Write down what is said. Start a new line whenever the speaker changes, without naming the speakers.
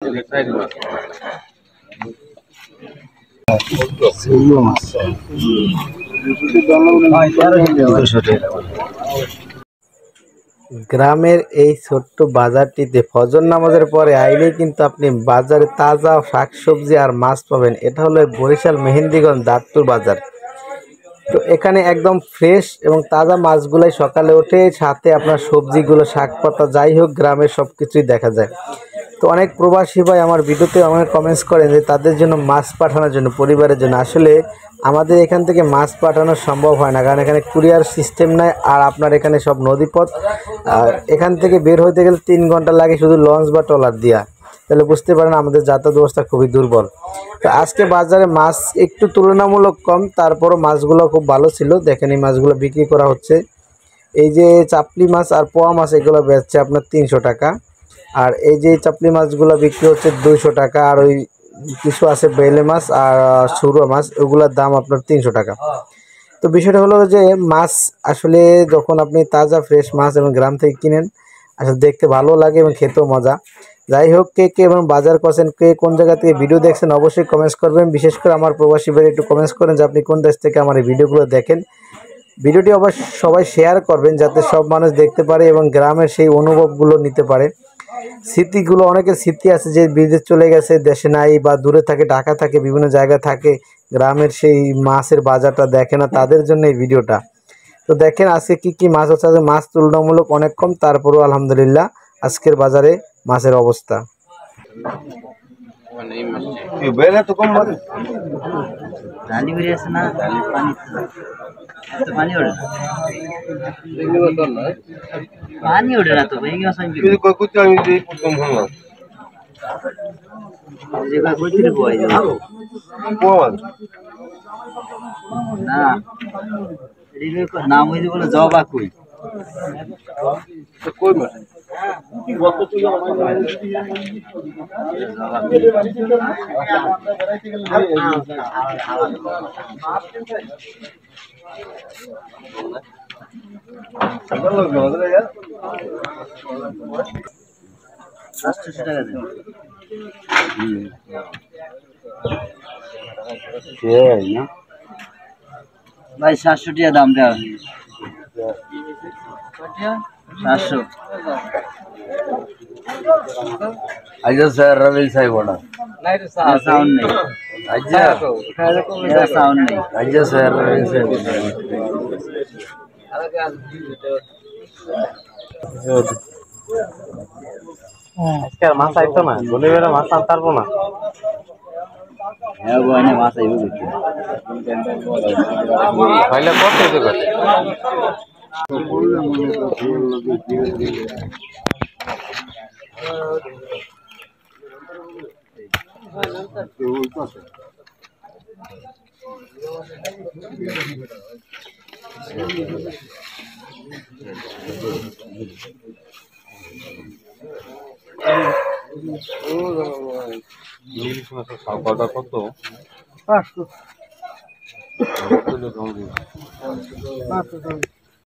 গ্রামের এই ছোট্ট বাজারটিতে ফজর নামাজের পরে আইলেই কিন্তু আপনি বাজারে তাজা শাকসবজি আর মাছ পাবেন। এটা হলো বরিশাল মেহেন্দিগঞ্জ দাঁতপুর বাজার। তো এখানে একদম ফ্রেশ এবং তাজা মাছগুলাই সকালে ওঠে, সাথে আপনার সবজিগুলো শাক পাতা যাই হোক গ্রামের সব কিছুই দেখা যায়। তো অনেক প্রবাসী ভাই আমার ভিডিওতে আমাকে কমেন্টস করেন যে তাদের জন্য মাছ পাঠানোর জন্য, পরিবারের জন্য। আসলে আমাদের এখান থেকে মাছ পাঠানো সম্ভব হয় না, কারণ এখানে কুরিয়ার সিস্টেম নাই। আর আপনার এখানে সব নদীপথ, এখান থেকে বের হইতে গেলে 3 ঘন্টা লাগে শুধু লঞ্চ বা ট্রলার দিয়া। তাহলে বুঝতে পারেন আমাদের যাতায়াত ব্যবস্থা খুবই দুর্বল। তো আজকে বাজারে মাছ একটু তুলনামূলক কম, তারপরও মাছগুলো খুব ভালো ছিল। দেখেন এই মাছগুলো বিক্রি করা হচ্ছে। এই যে চাপলি মাছ আর পোয়া মাছ এগুলো বেচছে আপনার 300 টাকা। আর এই যে চাপলি মাছগুলো বিক্রি হচ্ছে 200 টাকা। আর ওই কিছু আছে বেলে মাছ আর সুরো মাছ, ওগুলোর দাম আপনার 300 টাকা। তো বিষয়টা হলো যে মাছ আসলে যখন আপনি তাজা ফ্রেশ মাছ এবং গ্রাম থেকে কিনেন, আসলে দেখতে ভালো লাগে এবং খেতেও মজা। যাই হোক, কে কে এবং বাজার করছেন, কে কোন জায়গা থেকে ভিডিও দেখছেন অবশ্যই কমেন্টস করবেন। বিশেষ করে আমার প্রবাসী ভাই একটু কমেন্টস করেন যে আপনি কোন দেশ থেকে আমার এই ভিডিওগুলো দেখেন। ভিডিওটি অবশ্যই সবাই শেয়ার করবেন যাতে সব মানুষ দেখতে পারে এবং গ্রামের সেই অনুভবগুলো নিতে পারে। স্মৃতিগুলো, অনেকের স্মৃতি আছে যে বিদেশ চলে গেছে, দেশে নাই বা দূরে থাকে, ঢাকা থাকে, বিভিন্ন জায়গায় থাকে, গ্রামের সেই মাছের বাজারটা দেখে না, তাদের জন্য এই ভিডিওটা। তো দেখেন আজকে কি কি মাছ হচ্ছে। মাছ তুলনামূলক অনেক কম, তারপরেও আলহামদুলিল্লাহ আজকের বাজারে মাছের অবস্থা।
पानी उड़ रहा तो भाई क्या समझ
कुछ আমি যে প্রথম ভাঙলাম
যেটা কইতে বই
কোন
না এর নাম হইছে বলে জবা কই
তো কই মাছ কত ছিল
भाई 700 টাকা দাম দেওয়া 700
আইজা স্যার রবি সাহেব ওটা
নাই রে সাউন্ড নেই
আইজা
এটা সাউন্ড নেই
আইজা স্যার রবি সাহেব
আজকে আর মাছ আইতো না, বলে বেড়া মাছ আনতে পারবো না।
হ্যাঁ বইনে মাছ আইবো দেখি
তাহলে কত হইতে পারে? ইলিশ মাছের খাওয়াটা কত?
500